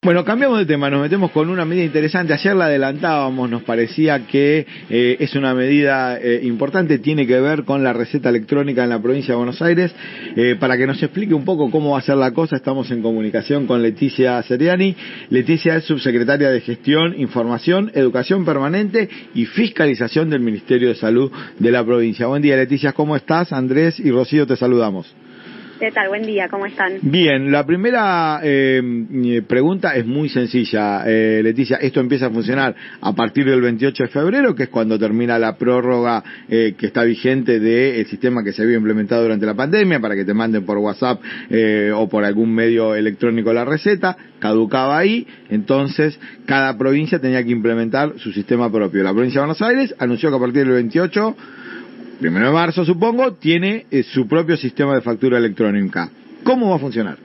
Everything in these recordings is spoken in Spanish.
Bueno, cambiamos de tema, nos metemos con una medida interesante. Ayer la adelantábamos, nos parecía que es una medida importante, tiene que ver con la receta electrónica en la provincia de Buenos Aires. Para que nos explique un poco cómo va a ser la cosa, estamos en comunicación con Leticia Seriani. Leticia es subsecretaria de Gestión, Información, Educación Permanente y Fiscalización del Ministerio de Salud de la provincia. Buen día, Leticia, ¿cómo estás? Andrés y Rocío te saludamos. ¿Qué tal? Buen día, ¿cómo están? Bien, la primera pregunta es muy sencilla, Leticia. Esto empieza a funcionar a partir del 28 de febrero, que es cuando termina la prórroga que está vigente del sistema que se había implementado durante la pandemia, para que te manden por WhatsApp o por algún medio electrónico la receta. Caducaba ahí, entonces cada provincia tenía que implementar su sistema propio. La provincia de Buenos Aires anunció que a partir del 28... 1 de marzo, supongo, tiene su propio sistema de factura electrónica. ¿Cómo va a funcionar?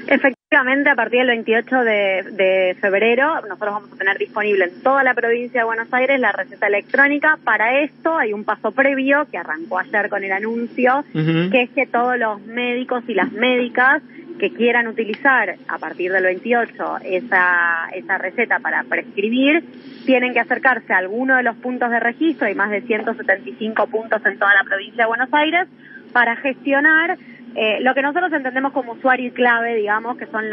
Efectivamente, a partir del 28 de febrero, nosotros vamos a tener disponible en toda la provincia de Buenos Aires la receta electrónica. Para esto hay un paso previo que arrancó ayer con el anuncio, que es que todos los médicos y las médicas que quieran utilizar a partir del 28 esa receta para prescribir, tienen que acercarse a alguno de los puntos de registro, hay más de 175 puntos en toda la provincia de Buenos Aires, para gestionar lo que nosotros entendemos como usuario y clave, digamos, que son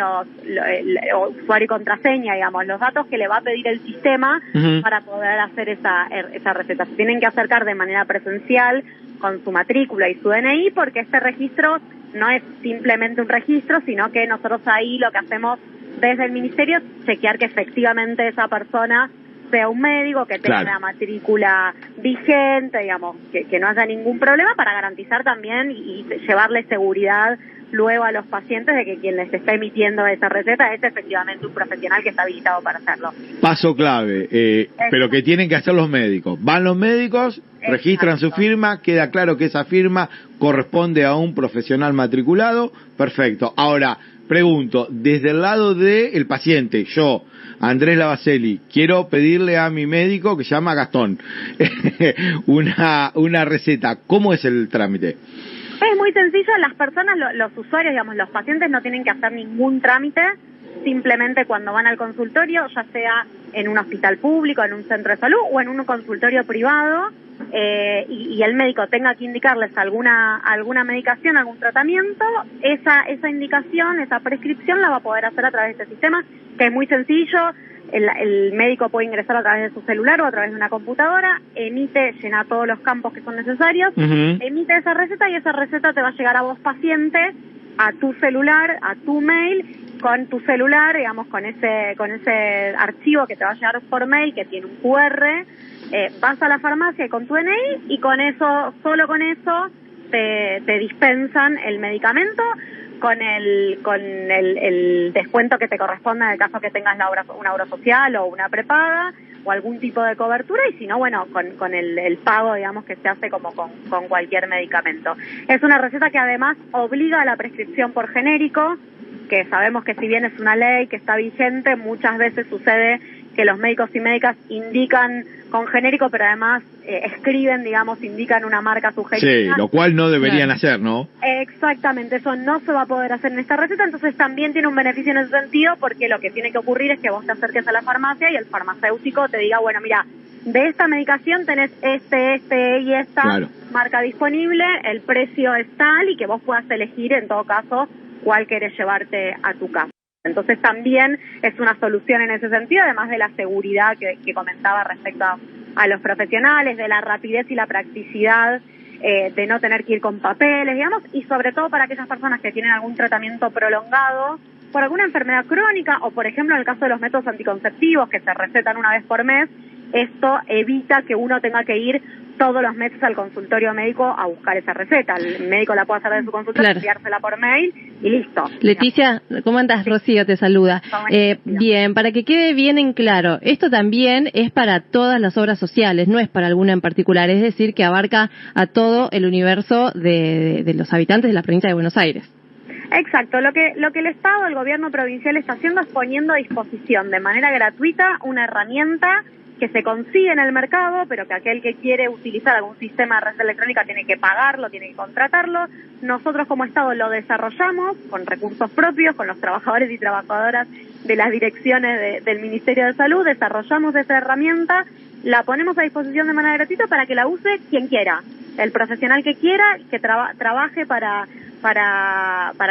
usuario y contraseña, digamos, los datos que le va a pedir el sistema para poder hacer esa receta. Se tienen que acercar de manera presencial con su matrícula y su DNI, porque este registro no es simplemente un registro, sino que nosotros ahí lo que hacemos desde el Ministerio es chequear que efectivamente esa persona sea un médico, que tenga la matrícula vigente, digamos, que no haya ningún problema, para garantizar también y llevarle seguridad luego a los pacientes de que quien les está emitiendo esa receta es efectivamente un profesional que está habilitado para hacerlo. Paso clave, pero que tienen que hacer los médicos. Van los médicos, registran su firma, queda claro que esa firma corresponde a un profesional matriculado, perfecto. Ahora, pregunto, desde el lado del paciente, yo, Andrés Lavaselli, quiero pedirle a mi médico, que se llama Gastón, una receta. ¿Cómo es el trámite? Es muy sencillo, las personas, los usuarios, digamos, los pacientes no tienen que hacer ningún trámite, simplemente cuando van al consultorio, ya sea en un hospital público, en un centro de salud o en un consultorio privado, y el médico tenga que indicarles alguna medicación, algún tratamiento, esa indicación, esa prescripción la va a poder hacer a través de este sistema, que es muy sencillo. El médico puede ingresar a través de su celular o a través de una computadora, llena todos los campos que son necesarios, emite esa receta y esa receta te va a llegar a vos, paciente, a tu celular, a tu mail, con tu celular, digamos, con ese archivo que te va a llegar por mail, que tiene un QR, vas a la farmacia y con tu DNI, y con eso, solo con eso, te dispensan el medicamento, con el descuento que te corresponde en el caso que tengas una obra social o una prepaga o algún tipo de cobertura, y si no, bueno, con el pago, digamos, que se hace como con cualquier medicamento. Es una receta que además obliga a la prescripción por genérico, que sabemos que si bien es una ley que está vigente, muchas veces sucede que los médicos y médicas indican con genérico, pero además escriben, digamos, indican una marca sugerida. Sí, lo cual no deberían hacer, ¿no? Exactamente, eso no se va a poder hacer en esta receta, entonces también tiene un beneficio en ese sentido, porque lo que tiene que ocurrir es que vos te acerques a la farmacia y el farmacéutico te diga, bueno, mira, de esta medicación tenés este y esta marca disponible, el precio es tal, y que vos puedas elegir en todo caso cuál querés llevarte a tu casa. Entonces también es una solución en ese sentido, además de la seguridad que comentaba respecto a los profesionales, de la rapidez y la practicidad, de no tener que ir con papeles, digamos, y sobre todo para aquellas personas que tienen algún tratamiento prolongado por alguna enfermedad crónica, o por ejemplo en el caso de los métodos anticonceptivos que se recetan una vez por mes. Esto evita que uno tenga que ir todos los meses al consultorio médico a buscar esa receta. El médico la puede hacer de su consultorio, enviársela por mail y listo. Leticia, ¿cómo andas? Sí. Rocío te saluda. Bien, para que quede bien en claro, esto también es para todas las obras sociales, no es para alguna en particular, es decir, que abarca a todo el universo de los habitantes de la provincia de Buenos Aires. Exacto, lo que el Estado, el gobierno provincial está haciendo es poniendo a disposición de manera gratuita una herramienta que se consigue en el mercado, pero que aquel que quiere utilizar algún sistema de receta electrónica tiene que pagarlo, tiene que contratarlo. Nosotros como Estado lo desarrollamos con recursos propios, con los trabajadores y trabajadoras de las direcciones del Ministerio de Salud, desarrollamos esa herramienta, la ponemos a disposición de manera gratuita para que la use quien quiera, el profesional que quiera, que trabaje para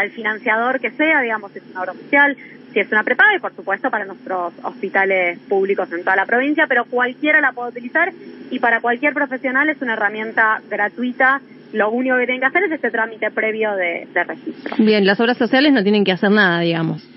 el financiador que sea, digamos, si es una obra social, si es una prepaga, y por supuesto para nuestros hospitales públicos en toda la provincia, pero cualquiera la puede utilizar y para cualquier profesional es una herramienta gratuita. Lo único que tienen que hacer es este trámite previo de registro. Bien, las obras sociales no tienen que hacer nada, digamos.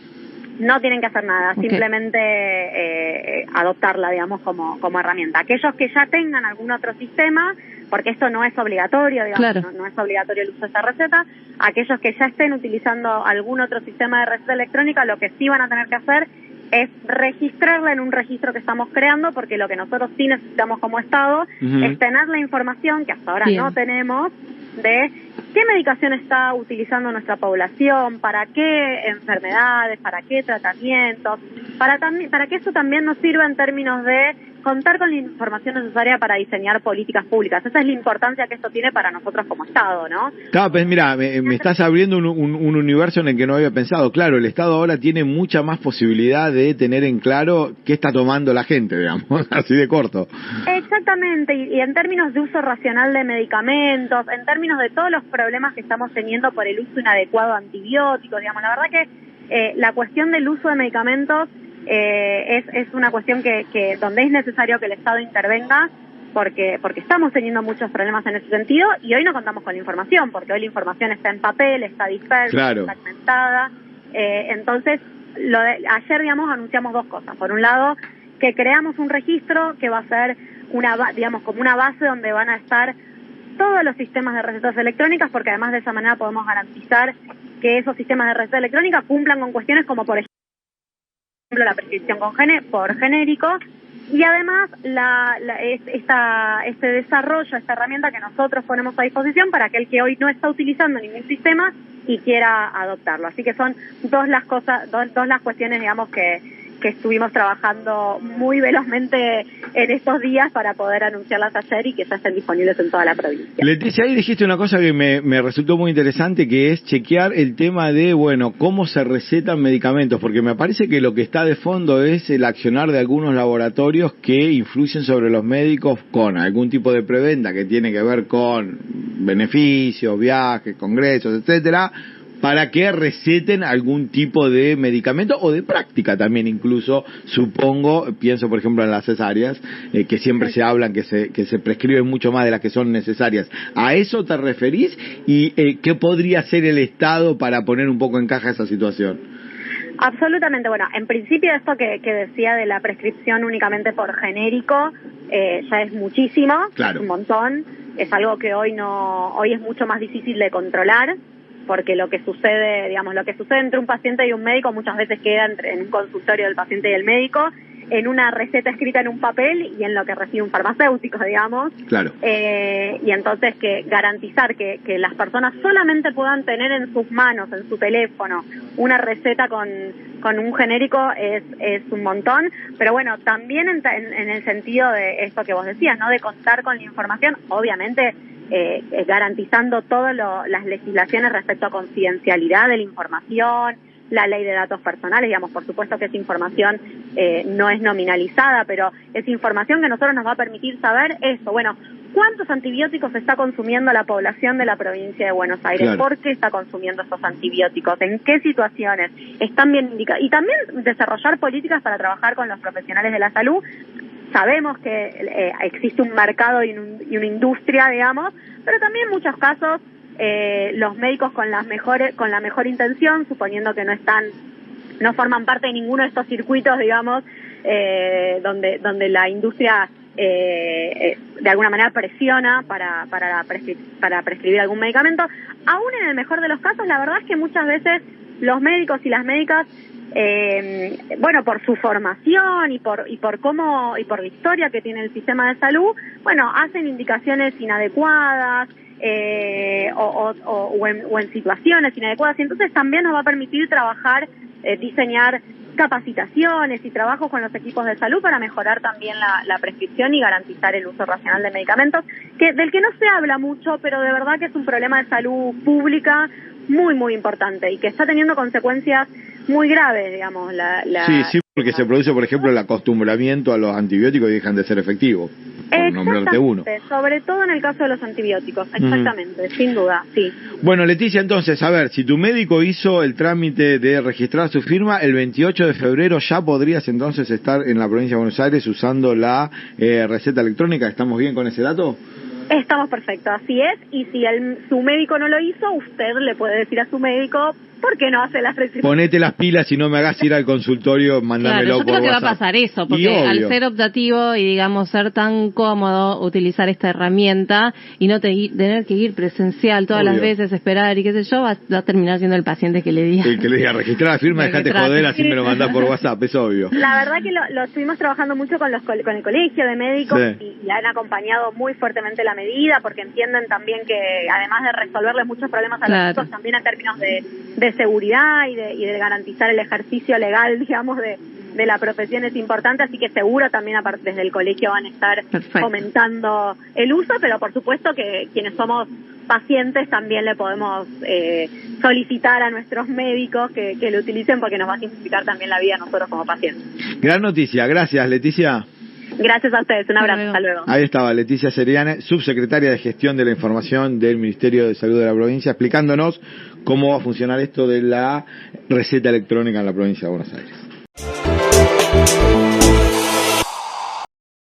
No tienen que hacer nada, Okay. simplemente adoptarla, digamos, como herramienta. Aquellos que ya tengan algún otro sistema, porque esto no es obligatorio, digamos, claro. no es obligatorio el uso de esta receta, aquellos que ya estén utilizando algún otro sistema de receta electrónica, lo que sí van a tener que hacer es registrarla en un registro que estamos creando, porque lo que nosotros sí necesitamos como Estado es tener la información que hasta ahora no tenemos de qué medicación está utilizando nuestra población, para qué enfermedades, para qué tratamientos, para que eso también nos sirva en términos de contar con la información necesaria para diseñar políticas públicas. Esa es la importancia que esto tiene para nosotros como Estado, ¿no? Claro, pues mira, me estás abriendo un universo en el que no había pensado. Claro, el Estado ahora tiene mucha más posibilidad de tener en claro qué está tomando la gente, digamos, así de corto. Exactamente, y en términos de uso racional de medicamentos, en términos de todos los problemas que estamos teniendo por el uso inadecuado de antibióticos, digamos, la verdad que la cuestión del uso de medicamentos es una cuestión que donde es necesario que el Estado intervenga, porque estamos teniendo muchos problemas en ese sentido, y hoy no contamos con la información, porque hoy la información está en papel, está dispersa, claro, está fragmentada. Entonces, ayer, digamos, anunciamos dos cosas. Por un lado, que creamos un registro que va a ser como una base donde van a estar todos los sistemas de recetas electrónicas, porque además de esa manera podemos garantizar que esos sistemas de receta electrónica cumplan con cuestiones como, por ejemplo, la prescripción por genérico, y además este desarrollo, esta herramienta que nosotros ponemos a disposición para aquel que hoy no está utilizando ningún sistema y quiera adoptarlo. Así que son dos las cuestiones, digamos, que estuvimos trabajando muy velozmente en estos días para poder anunciarlas ayer y que ya estén disponibles en toda la provincia. Leticia, ahí dijiste una cosa que me resultó muy interesante, que es chequear el tema de, cómo se recetan medicamentos, porque me parece que lo que está de fondo es el accionar de algunos laboratorios que influyen sobre los médicos con algún tipo de preventa que tiene que ver con beneficios, viajes, congresos, etcétera, para que receten algún tipo de medicamento o de práctica también, incluso, supongo, pienso por ejemplo en las cesáreas, que siempre se hablan que se prescriben mucho más de las que son necesarias. ¿A eso te referís? ¿Y qué podría hacer el Estado para poner un poco en caja esa situación? Absolutamente. Bueno, en principio esto que decía de la prescripción únicamente por genérico, ya es muchísimo, claro, es un montón, es algo que hoy es mucho más difícil de controlar, porque lo que sucede entre un paciente y un médico muchas veces queda en un consultorio del paciente y el médico, en una receta escrita en un papel y en lo que recibe un farmacéutico, digamos. Claro. Y entonces garantizar que las personas solamente puedan tener en sus manos, en su teléfono, una receta con un genérico es un montón, pero bueno, también en el sentido de esto que vos decías, ¿no? De contar con la información, obviamente garantizando todas las legislaciones respecto a confidencialidad de la información, la ley de datos personales, digamos, por supuesto que esa información no es nominalizada, pero es información que a nosotros nos va a permitir saber eso, ¿cuántos antibióticos está consumiendo la población de la provincia de Buenos Aires? Claro. ¿Por qué está consumiendo estos antibióticos? ¿En qué situaciones? ¿Están bien indicados? Y también desarrollar políticas para trabajar con los profesionales de la salud. Sabemos que existe un mercado y una industria, digamos, pero también en muchos casos los médicos con la mejor intención, suponiendo que no forman parte de ninguno de estos circuitos, digamos, donde la industria de alguna manera presiona para prescribir algún medicamento. Aún en el mejor de los casos, la verdad es que muchas veces los médicos y las médicas, por su formación y por la historia que tiene el sistema de salud, hacen indicaciones inadecuadas, o en situaciones inadecuadas, y entonces también nos va a permitir trabajar, diseñar capacitaciones y trabajos con los equipos de salud para mejorar también la prescripción y garantizar el uso racional de medicamentos, del que no se habla mucho, pero de verdad que es un problema de salud pública muy, muy importante y que está teniendo consecuencias muy graves, digamos. Sí, porque se produce, por ejemplo, el acostumbramiento a los antibióticos y dejan de ser efectivos, por nombrarte uno. Sobre todo en el caso de los antibióticos, exactamente, sin duda, sí. Bueno, Leticia, entonces, a ver, si tu médico hizo el trámite de registrar su firma, el 28 de febrero ya podrías entonces estar en la provincia de Buenos Aires usando la receta electrónica. ¿Estamos bien con ese dato? Estamos perfectos, así es, y si su médico no lo hizo, usted le puede decir a su médico, ¿por qué no hace la prescripción? Ponete las pilas y no me hagas ir al consultorio, mándamelo por WhatsApp. Yo creo que va a pasar eso, porque al ser optativo y, digamos, ser tan cómodo utilizar esta herramienta y no tener que ir presencial todas las veces, esperar y qué sé yo, va a terminar siendo el paciente que le diga. El que le diga, registrar la firma, dejate joder, así me lo mandás por WhatsApp, es obvio. La verdad que lo estuvimos trabajando mucho con el colegio de médicos, sí, y han acompañado muy fuertemente la medida, porque entienden también que, además de resolverles muchos problemas a los médicos, también en términos de seguridad y de garantizar el ejercicio legal, digamos, de la profesión es importante, así que seguro también desde el colegio van a estar fomentando el uso, pero por supuesto que quienes somos pacientes también le podemos solicitar a nuestros médicos que lo utilicen, porque nos va a simplificar también la vida a nosotros como pacientes. Gran noticia, gracias Leticia. Gracias a ustedes, un abrazo, hasta luego. Ahí estaba Leticia Seriane, subsecretaria de Gestión de la Información del Ministerio de Salud de la provincia, explicándonos cómo va a funcionar esto de la receta electrónica en la provincia de Buenos Aires.